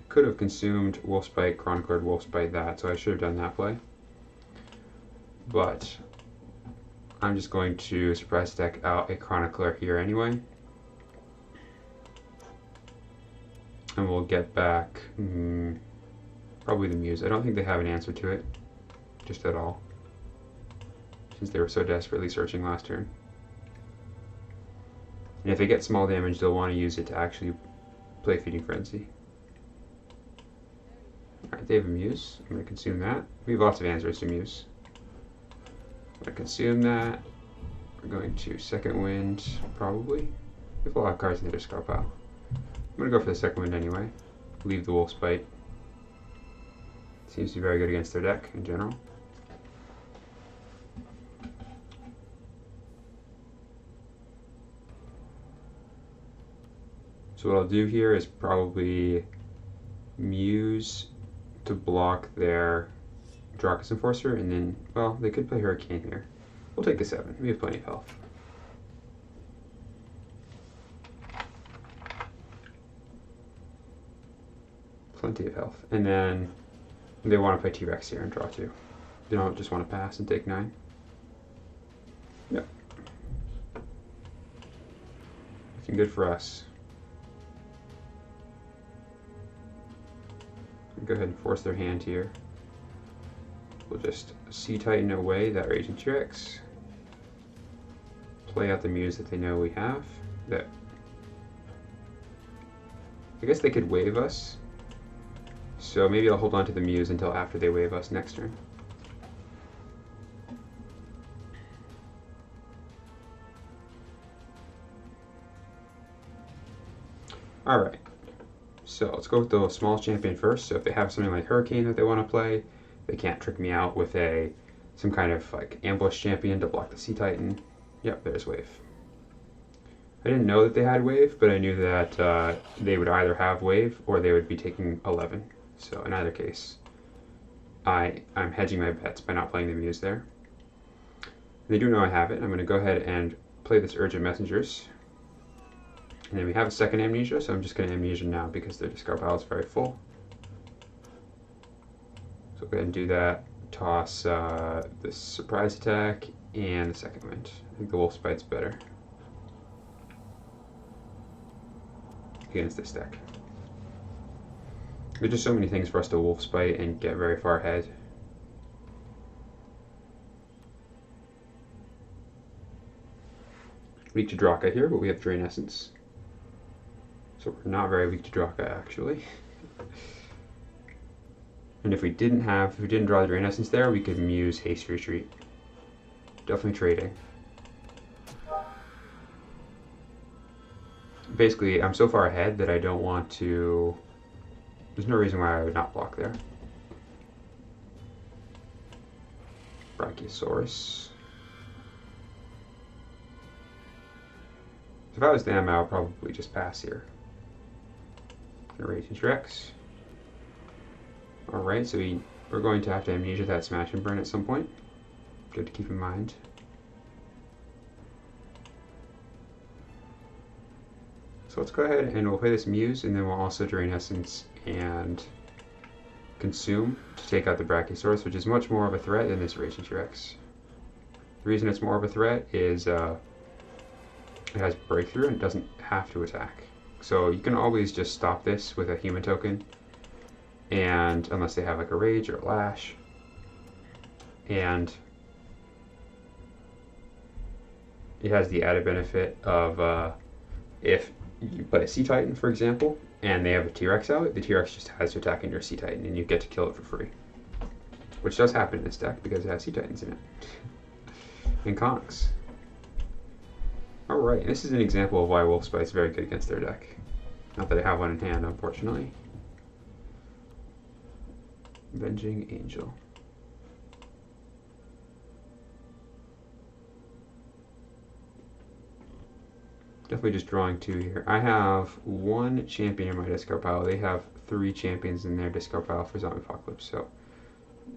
I could have consumed Wolfspite, Chronicler, Wolfspite that, so I should have done that play. But I'm just going to surprise attack out a Chronicler here anyway. And we'll get back probably the Muse. I don't think they have an answer to it, just at all, since they were so desperately searching last turn. And if they get small damage, they'll want to use it to actually play Feeding Frenzy. Alright, they have a Muse. I'm going to consume that. We have lots of answers to Muse. I'm going to consume that. We're going to Second Wind, probably. We have a lot of cards in the discard pile. I'm going to go for the Second Wind anyway. Leave the Wolfspite. Seems to be very good against their deck in general. So what I'll do here is probably Muse to block their Rodraka's Enforcer, and then, well, they could play Hurricane here. We'll take the 7. We have plenty of health. Plenty of health. And then they want to play T-Rex here and draw 2. They don't just want to pass and take 9. Yep. Looking good for us. Go ahead and force their hand here. We'll just Sea Titan away that Raging T-Rex. Play out the Muse that they know we have. That I guess they could wave us. So maybe I'll hold on to the Muse until after they wave us next turn. Alright. So let's go with the small champion first. So if they have something like Hurricane that they want to play, they can't trick me out with some kind of like ambush champion to block the Sea Titan. Yep, there's Wave. I didn't know that they had Wave, but I knew that they would either have Wave or they would be taking 11. So in either case, I'm hedging my bets by not playing the Muse there. They do know I have it. I'm going to go ahead and play this Urgent Messengers. And then we have a second Amnesia, so I'm just going to Amnesia now because their discard pile is very full. So go ahead and do that. Toss the Surprise Attack and the Second Wind. I think the Wolfspite's better against this deck. There's just so many things for us to Wolfspite and get very far ahead. Weak to Draka here, but we have Drain Essence. So we're not very weak to Draka, actually. And if we didn't draw the Drain Essence there, we could Muse Haste Retreat. Definitely trading. Basically, I'm so far ahead that I don't want to... There's no reason why I would not block there. Brachiosaurus. If I was them, I would probably just pass here. Raging T-Rex. Alright, so we're going to have to Amnesia that Smash and Burn at some point. Good to keep in mind. So let's go ahead and we'll play this Muse, and then we'll also Drain Essence and Consume to take out the Brachiosaurus, which is much more of a threat than this Raging T-Rex. The reason it's more of a threat is it has Breakthrough and it doesn't have to attack. So you can always just stop this with a human token, and unless they have like a Rage or a Lash. And it has the added benefit of if you play a Sea Titan, for example, and they have a T-Rex out, the T-Rex just has to attack in your Sea Titan and you get to kill it for free. Which does happen in this deck because it has Sea Titans in it. And Kongs. Alright, this is an example of why Wolfspite is very good against their deck. Not that I have one in hand, unfortunately. Avenging Angel. Definitely just drawing 2 here. I have 1 champion in my discard pile. They have 3 champions in their discard pile for Zombie Apocalypse. So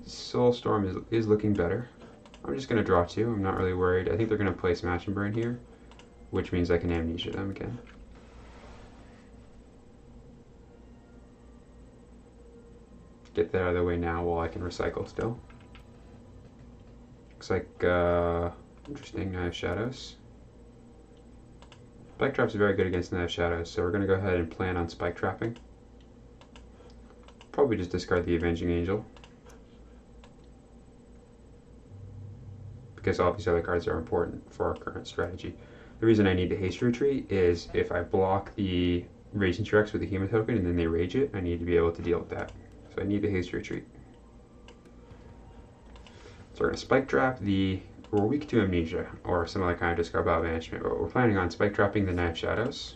Soulstorm is looking better. I'm just going to draw 2. I'm not really worried. I think they're going to play Smash and Burn here, which means I can Amnesia them again. Get that out of the way now while I can recycle still. Looks like interesting, Knight of Shadows. Spike Trap's very good against Knight of Shadows, so we're going to go ahead and plan on Spike Trapping. Probably just discard the Avenging Angel, because all these other cards are important for our current strategy. The reason I need the Haste Retreat is if I block the Raging T-Rex with the Hema token and then they rage it, I need to be able to deal with that. So I need the Haste Retreat. So we're going to Spike Trap the... We're weak to Amnesia, or some other kind of discard pile banishment, but we're planning on Spike Trapping the Knight of Shadows.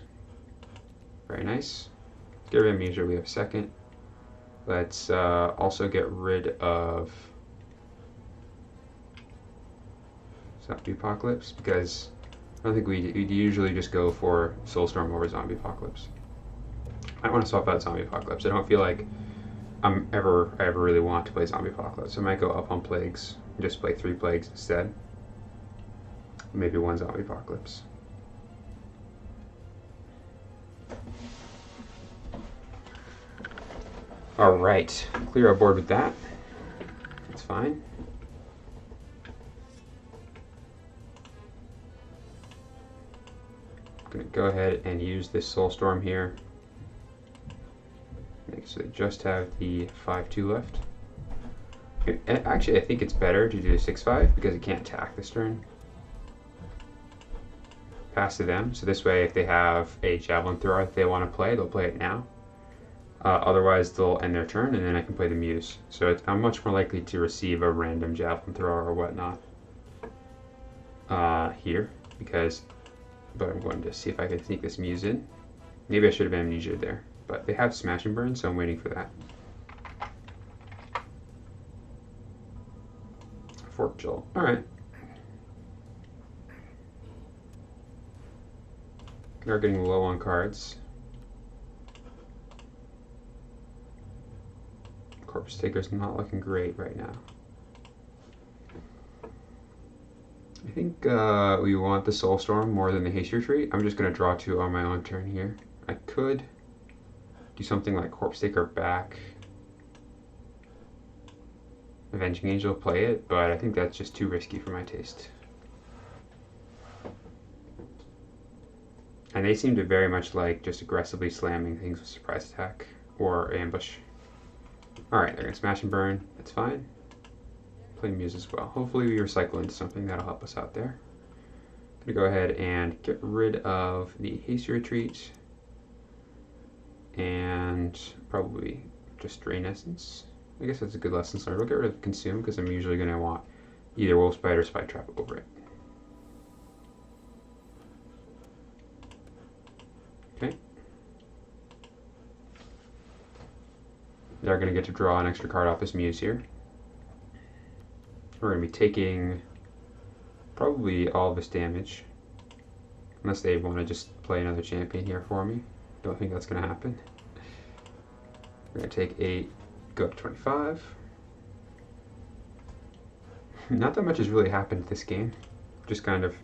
Very nice. Get rid of Amnesia, we have 2nd. Let's also get rid of Zombie Apocalypse, because I don't think we'd usually just go for Soulstorm over Zombie Apocalypse. I want to swap out Zombie Apocalypse. I don't feel like I ever really want to play Zombie Apocalypse. So I might go up on Plagues and just play 3 Plagues instead. Maybe 1 Zombie Apocalypse. Alright, clear our board with that. That's fine. I'm going to go ahead and use this Soulstorm here. So they just have the 5-2 left. Actually, I think it's better to do the 6-5 because it can't attack this turn. Pass to them. So this way, if they have a Javelin Thrower that they want to play, they'll play it now. Otherwise, they'll end their turn, and then I can play the Muse. So I'm much more likely to receive a random Javelin Thrower or whatnot here, but I'm going to see if I can sneak this Muse in. Maybe I should have Amnesia there, but they have Smash and Burn, so I'm waiting for that. Fork Jolt. All right. They're getting low on cards. Corpse Taker's not looking great right now. I think we want the Soulstorm more than the Haste Retreat. I'm just going to draw 2 on my own turn here. I could do something like Corpse Taker back, Avenging Angel, play it, but I think that's just too risky for my taste. And they seem to very much like just aggressively slamming things with Surprise Attack or Ambush. Alright, they're going to Smash and Burn. That's fine. Play Muse as well. Hopefully we recycle into something that'll help us out there. I'm going to go ahead and get rid of the Haste Retreat. And probably just Drain Essence. I guess that's a good lesson learned. We'll get rid of Consume because I'm usually going to want either Wolf Spider or Spike Trap over it. Okay. They're going to get to draw an extra card off this Muse here. We're going to be taking probably all of this damage. Unless they want to just play another champion here for me. Don't think that's going to happen. We're going to take 8, go up 25. Not that much has really happened this game. Just kind of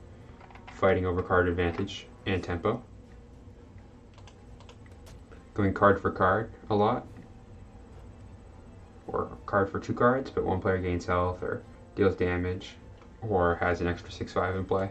fighting over card advantage and tempo. Going card for card a lot. Or card for 2 cards, but one player gains health or deals damage or has an extra 6/5 in play.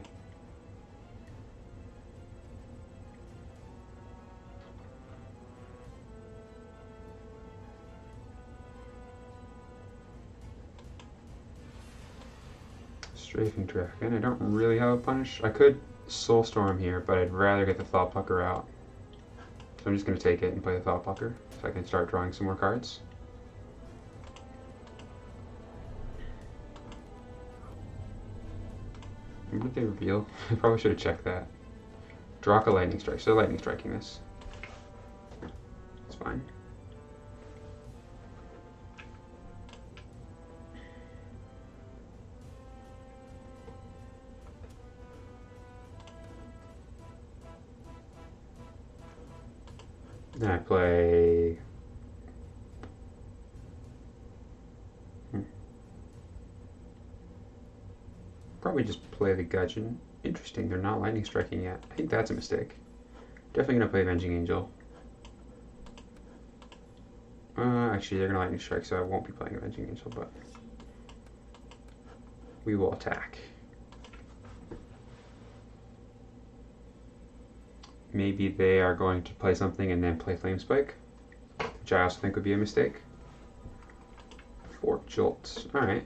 Strafing Dragon. I don't really have a punish. I could Soulstorm here, but I'd rather get the Thought Plucker out. So I'm just going to take it and play the Thought Plucker so I can start drawing some more cards. What did they reveal? I probably should have checked that. Draka Lightning Strike. So Lightning Striking this. fine. Then I play... Probably just play the Gudgeon. Interesting, they're not lightning striking yet. I think that's a mistake. Definitely gonna play Avenging Angel. Actually, they're gonna lightning strike, so I won't be playing Avenging Angel, but we will attack. Maybe they are going to play something and then play Flame Spike, which I also think would be a mistake. Fork Jolt. Alright.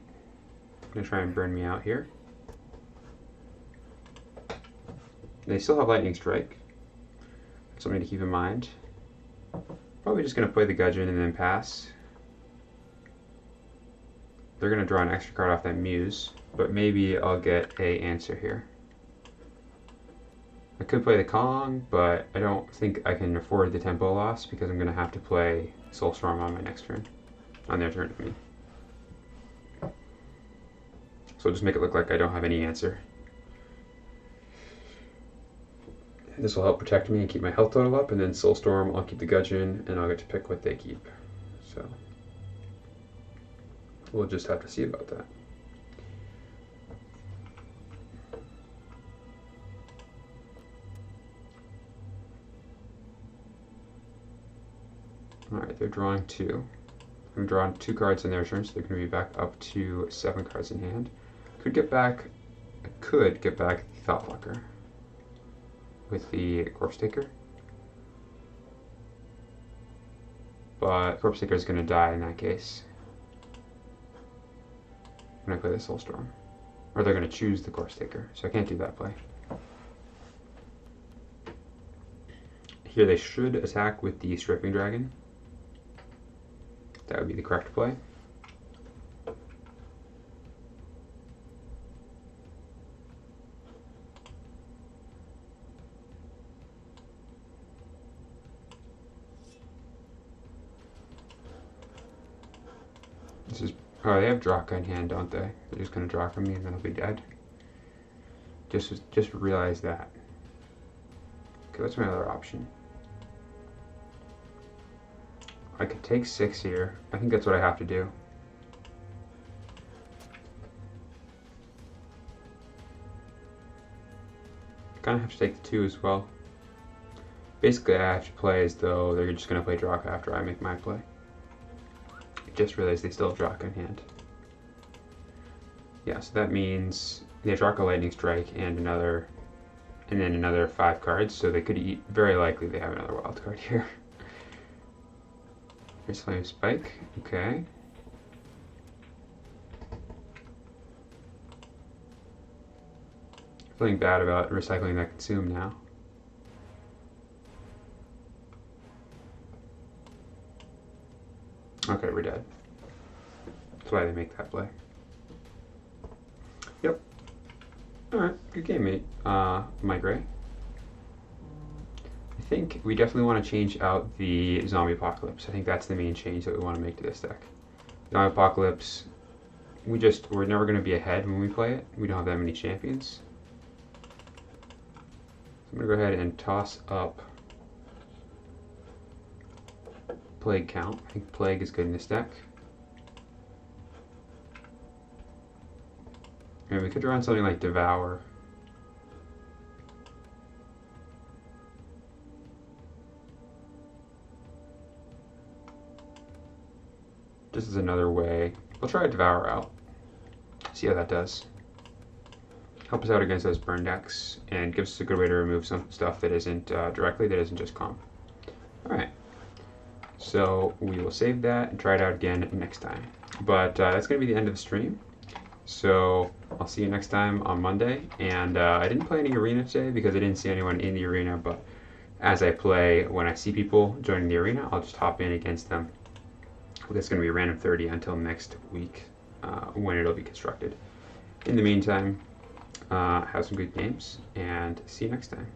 Gonna try and burn me out here. They still have Lightning Strike. Something to keep in mind. Probably just going to play the Gudgeon and then pass. They're going to draw an extra card off that Muse, but maybe I'll get a answer here. I could play the Kong, but I don't think I can afford the tempo loss because I'm going to have to play Soulstorm on my next turn. On their turn, I mean. So I'll just make it look like I don't have any answer. This will help protect me and keep my health total up, and then Soulstorm, I'll keep the Gudgeon, and I'll get to pick what they keep. So we'll just have to see about that. Alright, they're drawing 2. I'm drawing 2 cards in their turn, so they're going to be back up to 7 cards in hand. I could get back the Thoughtblocker with the Corpse Taker. But Corpse Taker is going to die in that case when I play the Soulstorm. Or they're going to choose the Corpse Taker, so I can't do that play. Here they should attack with the Stripping Dragon. That would be the correct play. This is, oh, they have Draka in hand, don't they? They're just gonna Draka me and then I'll be dead. Just realize that. Okay, that's my other option. I could take 6 here. I think that's what I have to do. Kind of have to take the 2 as well. Basically, I have to play as though they're just going to play Draka after I make my play. I just realized they still have Draka in hand. Yeah, so that means they have Draka Lightning Strike and then another 5 cards, so they could eat, very likely they have another wild card here. Here's Flame Spike, okay. Feeling bad about recycling that Consume now. Okay, we're dead. That's why they make that play. Yep. Alright, good game, mate. My gray. I think we definitely want to change out the Zombie Apocalypse. I think that's the main change that we want to make to this deck. Zombie Apocalypse, we're never going to be ahead when we play it. We don't have that many champions. So I'm going to go ahead and toss up Plague Count. I think Plague is good in this deck. And we could draw on something like Devour. This is another way. We'll try Devour out. See how that does. Help us out against those burn decks and gives us a good way to remove some stuff that isn't directly, that isn't just comp. Alright. So we will save that and try it out again next time. But that's going to be the end of the stream. So I'll see you next time on Monday. And I didn't play any arena today because I didn't see anyone in the arena. But as I play, when I see people joining the arena, I'll just hop in against them. That's going to be random 30 until next week when it'll be constructed. In the meantime, have some good games and see you next time.